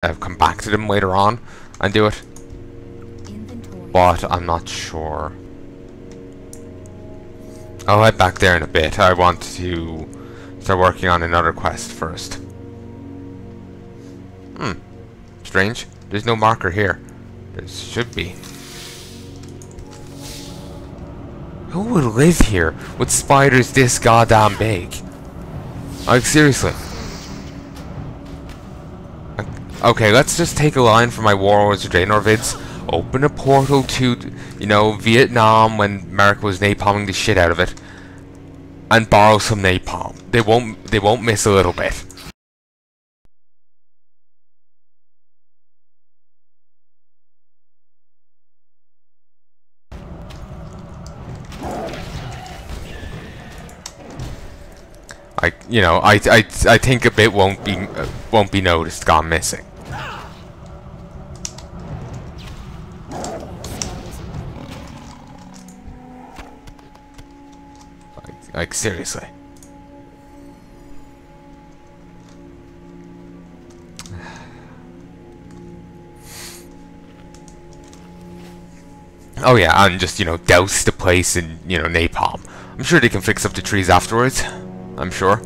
come back to them later on and do it. But I'm not sure. I'll head back there in a bit. I want to start working on another quest first. Strange. There's no marker here. There should be. Who would live here with spiders this goddamn big? Like, seriously. Okay, let's just take a line from my Warlords of Draenor vids. Open a portal to, you know, Vietnam when America was napalming the shit out of it, and borrow some napalm. They won't miss a little bit. I think a bit won't be noticed gone missing. Like seriously. Oh yeah, and just, you know, douse the place in, you know, napalm. I'm sure they can fix up the trees afterwards. I'm sure.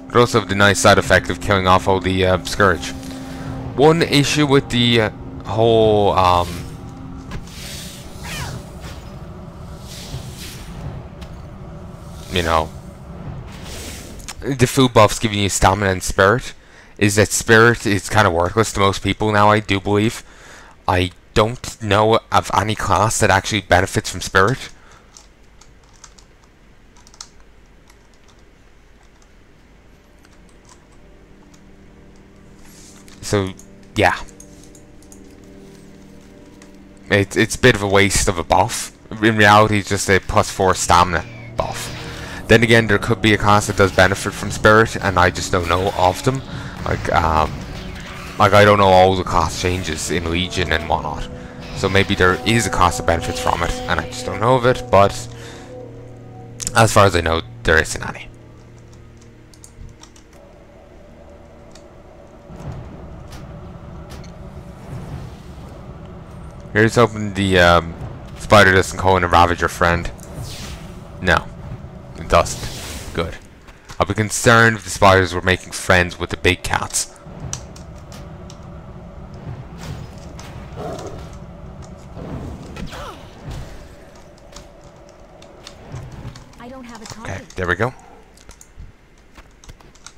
But also have the nice side effect of killing off all the scourge. One issue with the whole you know, the food buffs giving you stamina and spirit is that spirit is kind of worthless to most people now, I do believe. I don't know of any class that actually benefits from spirit. So, yeah. It's a bit of a waste of a buff. In reality, it's just a +4 stamina buff. Then again, there could be a class that does benefit from spirit, and I just don't know of them. Like I don't know all the class changes in Legion and whatnot. So maybe there is a class that benefits from it, and I just don't know of it, but as far as I know, there isn't any. Here's hoping the spider doesn't go in and ravage your friend. No, it doesn't. Good. I'll be concerned if the spiders were making friends with the big cats. Okay, there we go.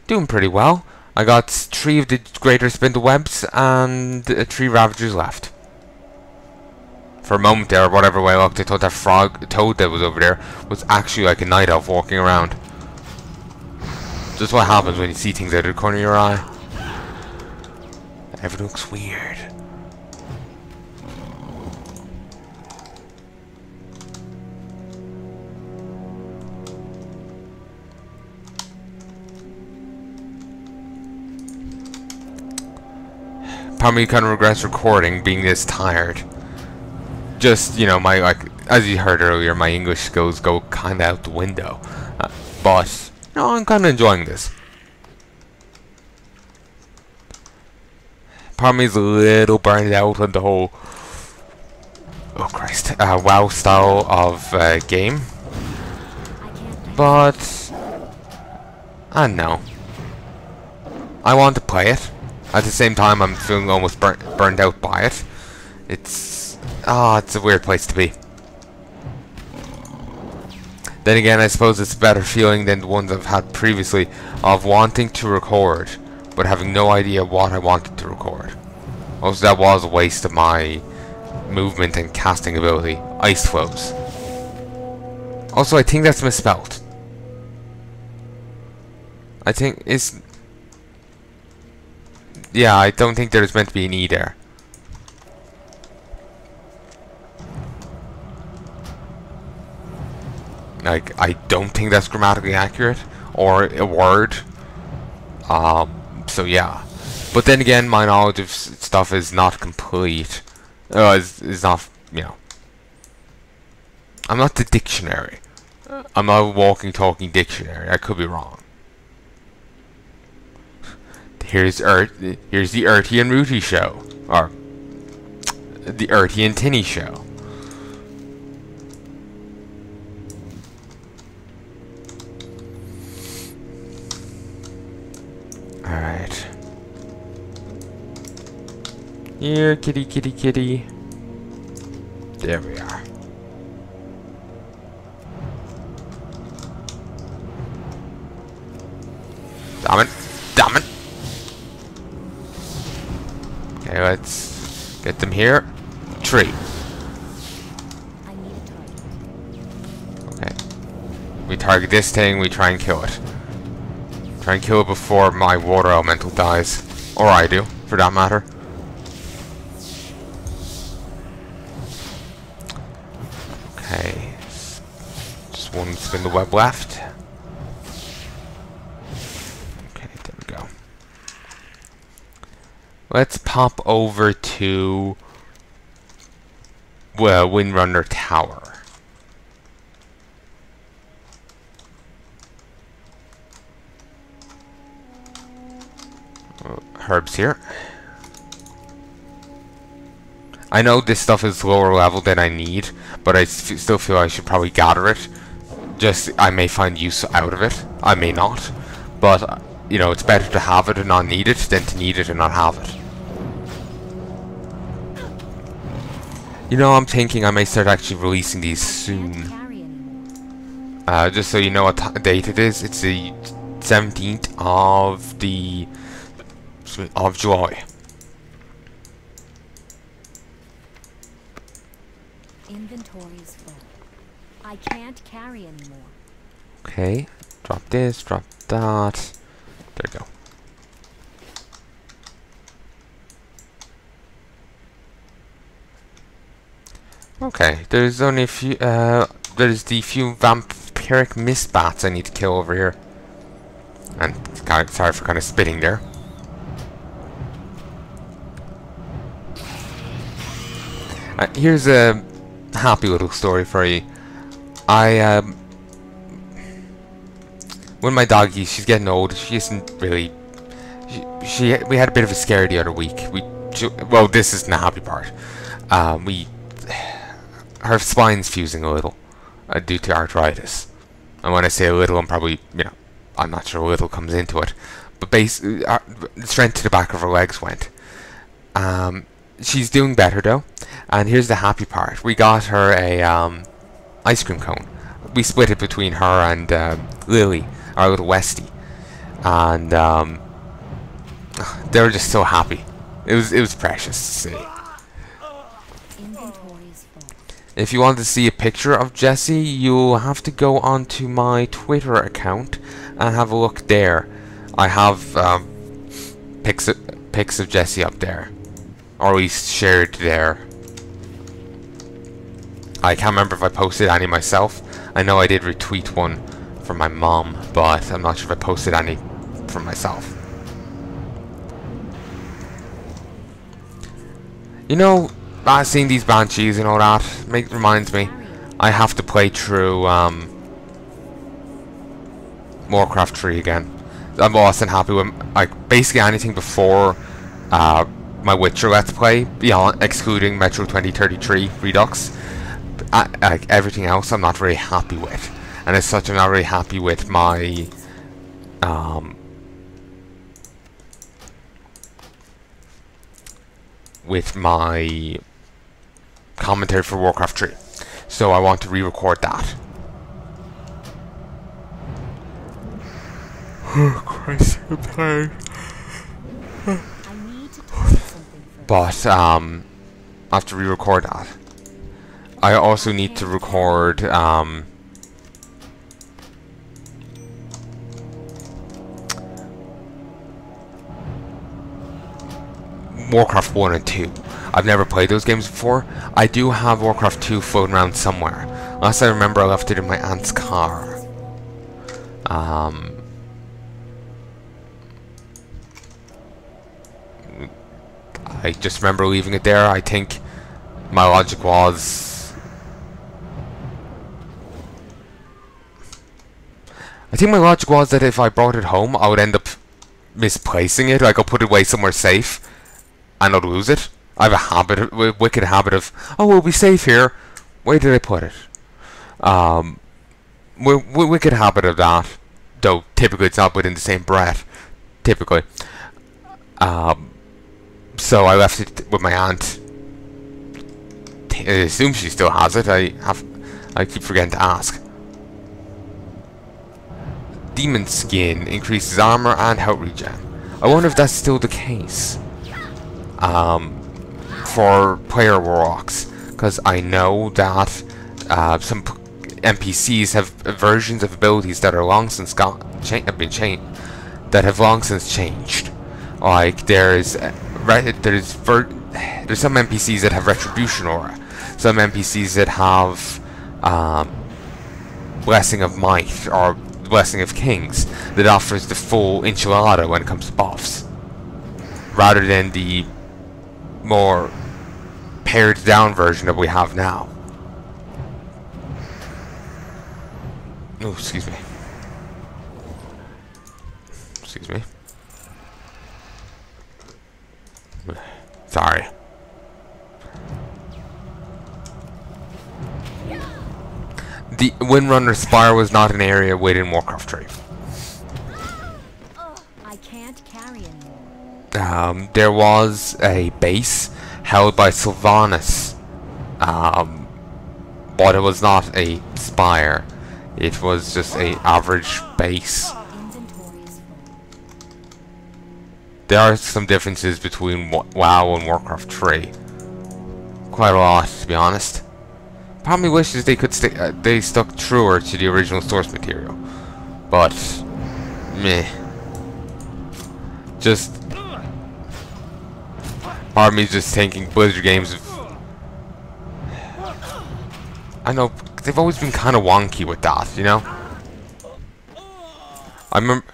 Doing pretty well. I got 3 of the greater spindle webs and 3 ravagers left. For a moment there, whatever way I looked, I thought that toad that was over there was actually like a night elf walking around. Just what happens when you see things out of the corner of your eye. Everything looks weird. Part of me kind of regrets recording, being this tired. Just, you know, my, like, as you heard earlier, my English skills go kind of out the window. But, no, I'm kind of enjoying this. Part of me is a little burned out on the whole, oh Christ, WoW style of game. But, I don't know. I want to play it. At the same time, I'm feeling almost burned out by it. It's a weird place to be. Then again, I suppose it's a better feeling than the ones I've had previously of wanting to record, but having no idea what I wanted to record. Also, that was a waste of my movement and casting ability. Ice flows. Also, I think that's misspelled. I think it's... Yeah, I don't think there's meant to be an E there. Like, I don't think that's grammatically accurate, or a word. So yeah. But then again, my knowledge of stuff is not complete. Is not, you know. I'm not the dictionary. I'm not a walking, talking dictionary. I could be wrong. Here's the Earthy and Rooty show, or the Earthy and Tinny show. Alright. Here, kitty, kitty, kitty. There we are. Damn it. Damn it. Okay, let's get them here. Tree. Okay. We target this thing, we try and kill it. Try and kill it before my water elemental dies. Or I do, for that matter. Okay. Just one spin the web left. Okay, there we go. Let's pop over to Windrunner Tower. Herbs here. I know this stuff is lower level than I need, but I still feel I should probably gather it. Just, I may find use out of it. I may not. But, you know, it's better to have it and not need it than to need it and not have it. You know, I'm thinking I may start actually releasing these soon. Just so you know what date it is. It's the 17th of July. Inventory's full. I can't carry anymore. Okay, drop this, drop that. There we go. Okay, there's only a few. There's the few vampiric mist bats I need to kill over here. And sorry for kind of spitting there. Here's a happy little story for you. When my doggy, she's getting old. She isn't really. We had a bit of a scare the other week. Well, this isn't the happy part. Her spine's fusing a little due to arthritis. And when I say a little, I'm probably, you know, I'm not sure a little comes into it. But basically, the strength to the back of her legs went. She's doing better though. And here's the happy part. We got her a ice cream cone. We split it between her and Lily, our little Westie. And they were just so happy. It was precious to see. If you want to see a picture of Jessie, you'll have to go onto my Twitter account and have a look there. I have pics of Jessie up there, or at least shared there. I can't remember if I posted any myself. I know I did retweet one from my mom, but I'm not sure if I posted any from myself. You know, seeing these banshees and all that reminds me, I have to play through Warcraft 3 again. I'm awesome happy with like basically anything before my Witcher Let's Play, beyond excluding Metro 2033 Redux. Like everything else, I'm not very happy with, and as such, I'm not really happy with my commentary for Warcraft 3. So I want to re-record that. Oh Christ, I'm tired. But I have to re-record that. I also need to record Warcraft 1 and 2. I've never played those games before. I do have Warcraft 2 floating around somewhere. Last I remember, I left it in my aunt's car. I just remember leaving it there. I think my logic was... that if I brought it home, I would end up misplacing it. Like I'll put it away somewhere safe and I'll lose it. I have a wicked habit of, oh, we'll be safe here. Where did I put it? Wicked habit of that. Though typically it's not within the same breath. Typically. So I left it with my aunt. I assume she still has it. I keep forgetting to ask. Demon skin increases armor and health regen. I wonder if that's still the case. For player warlocks, because I know that some NPCs have versions of abilities that are long since have been changed. That have long since changed. Like there's some NPCs that have retribution aura. Some NPCs that have blessing of might or blessing of kings that offers the full enchilada when it comes to buffs, rather than the more pared down version that we have now. Oh, excuse me. Excuse me. Sorry. The Windrunner Spire was not an area within Warcraft 3. I can't carry anymore. There was a base held by Sylvanas, but it was not a spire. It was just a average base. Inventory is full. There are some differences between WoW and Warcraft 3. Quite a lot, to be honest. Part of me wishes they could they stuck truer to the original source material, but meh. Just part of me is just thinking Blizzard games. I know they've always been kind of wonky with that, you know. I remember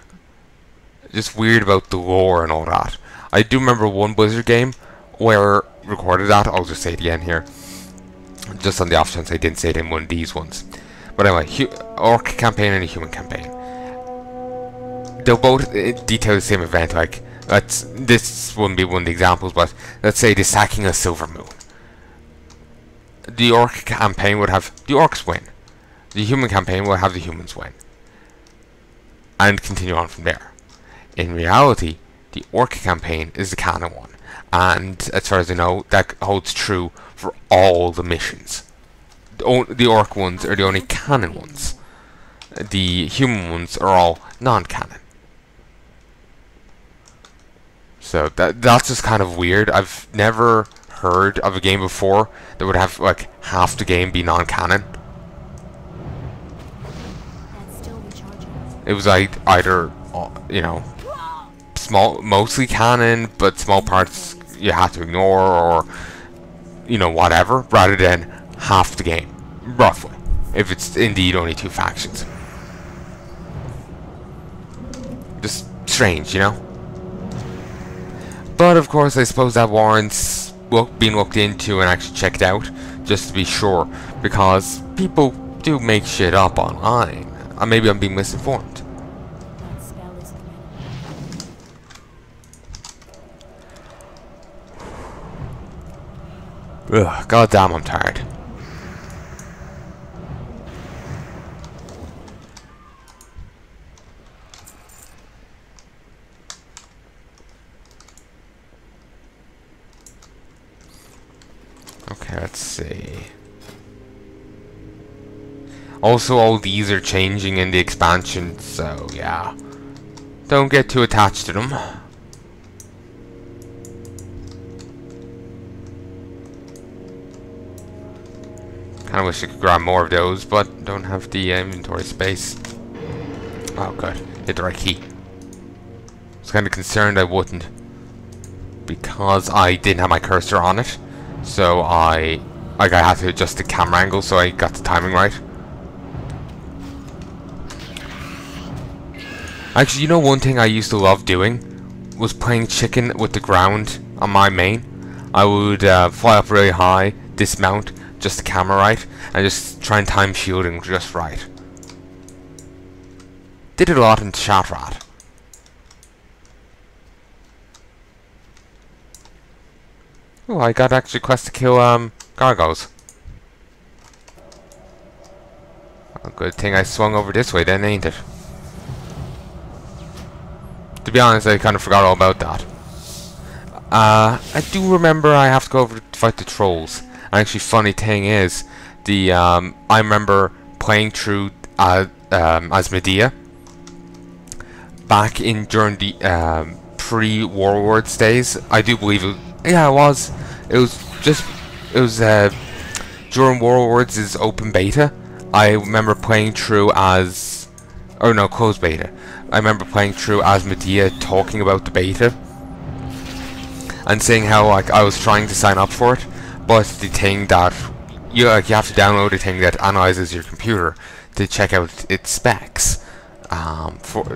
just weird about the lore and all that. I do remember one Blizzard game where recorded that. I'll just say it again here, just on the off chance I didn't say it in one of these ones. But anyway, Orc campaign and a human campaign. They'll both detail the same event. Like, this wouldn't be one of the examples, but let's say the sacking of Silver Moon. The Orc campaign would have the Orcs win. The human campaign will have the humans win. And continue on from there. In reality, the Orc campaign is the canon one. And as far as I know, that holds true for all the missions. The Orc ones are the only canon ones. The human ones are all non-canon. So that's just kind of weird. I've never heard of a game before that would have like half the game be non-canon. That's still recharging. It was like either, you know, mostly canon, but small parts you have to ignore, or you know, whatever, rather than half the game, roughly, if it's indeed only two factions. Just strange, you know. But of course, I suppose that warrants being looked into and actually checked out, just to be sure, because people do make shit up online. Maybe I'm being misinformed. That spell isn't ready. Ugh, goddamn, I'm tired. Okay, let's see. Also, all these are changing in the expansion, so yeah. Don't get too attached to them. Kinda wish I could grab more of those, but don't have the inventory space. Oh good, hit the right key. I was kinda concerned I wouldn't, because I didn't have my cursor on it. So I had to adjust the camera angle so I got the timing right. Actually, you know, one thing I used to love doing was playing chicken with the ground on my main. I would fly up really high, dismount, just the camera right, and just try and time shielding just right. Did it a lot in Chat Rat. Oh, I got actually quest to kill gargoyles. A good thing I swung over this way then, ain't it? To be honest, I kind of forgot all about that. I do remember I have to go over to fight the trolls. And actually, funny thing is, I remember playing through as Medea back during the pre-Warlords days. I do believe it. Yeah, it was. It was during Warlords' open beta. I remember playing through as, oh no, closed beta. I remember playing through as Medea, talking about the beta and saying how like I was trying to sign up for it, but the thing that you have to download a thing that analyzes your computer to check out its specs.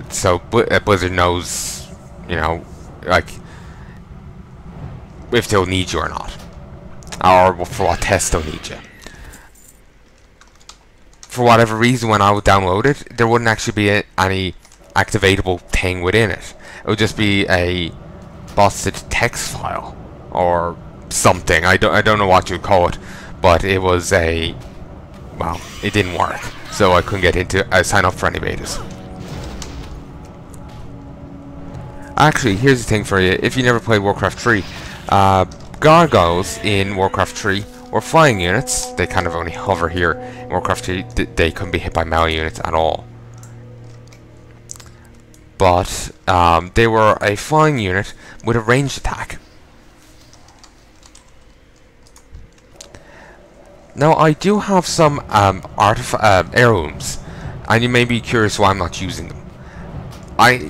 So Blizzard knows, you know, like if they'll need you or not, or for what test they'll need you. For whatever reason, when I would download it, there wouldn't actually be any activatable thing within it. It would just be a busted text file or something. I don't know what you would call it, but it was a, well, it didn't work, so I couldn't get into sign up for any betas. Actually, here's the thing for you: if you never played Warcraft 3, gargoyles in Warcraft 3 were flying units. They kind of only hover here. In Warcraft 3, they couldn't be hit by melee units at all. But they were a flying unit with a ranged attack. Now, I do have some heirlooms, and you may be curious why I'm not using them.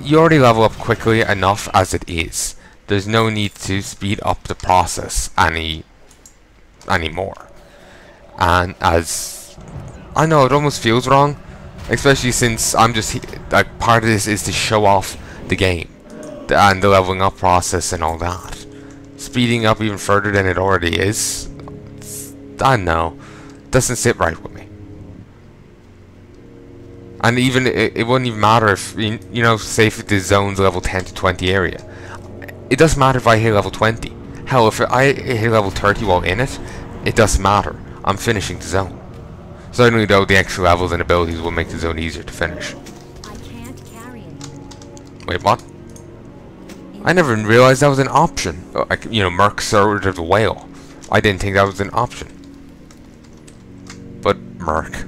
You already level up quickly enough as it is. There's no need to speed up the process anymore. And as I know, it almost feels wrong, especially since I'm just like part of this is to show off the game and the leveling up process and all that. Speeding up even further than it already is, I don't know, doesn't sit right with me. And even it wouldn't even matter if you know, say if the zone's level 10 to 20 area. It doesn't matter if I hit level 20. Hell, if I hit level 30 while in it, it doesn't matter. I'm finishing the zone. Certainly, though, the extra levels and abilities will make the zone easier to finish. I can't carry it. Wait, what? I never even realized that was an option. Like, you know, Merc Sword of the Whale. I didn't think that was an option. But Merc,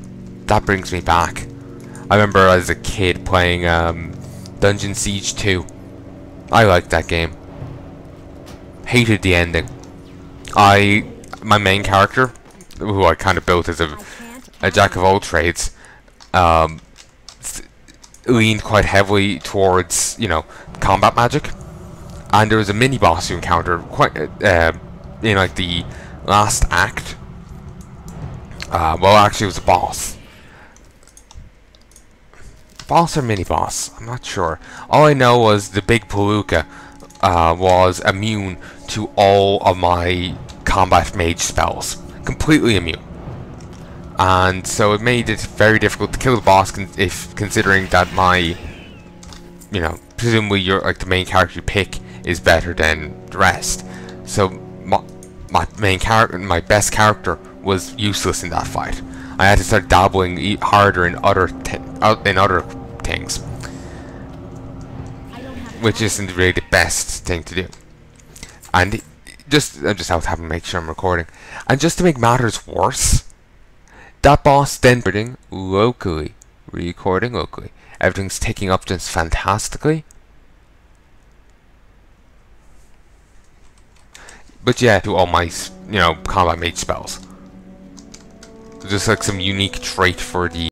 that brings me back. I remember as a kid playing Dungeon Siege 2. I liked that game. Hated the ending. My main character, who I kind of built as a jack of all trades, leaned quite heavily towards, you know, combat magic. And there was a mini boss you encountered quite in like the last act. Well, actually, it was a boss. Boss or mini boss? I'm not sure. All I know was the big Palooka was immune to all of my combat mage spells. Completely immune. And so it made it very difficult to kill the boss, considering that my, you know, presumably you're like the main character you pick is better than the rest. So my main character, my best character, was useless in that fight. I had to start dabbling harder in other things, which isn't really the best thing to do. And I'm just out having to make sure I'm recording. And just to make matters worse, that boss then recording locally. Everything's ticking up just fantastically. But yeah, do all my, you know, combat mage spells. Just like some unique trait for the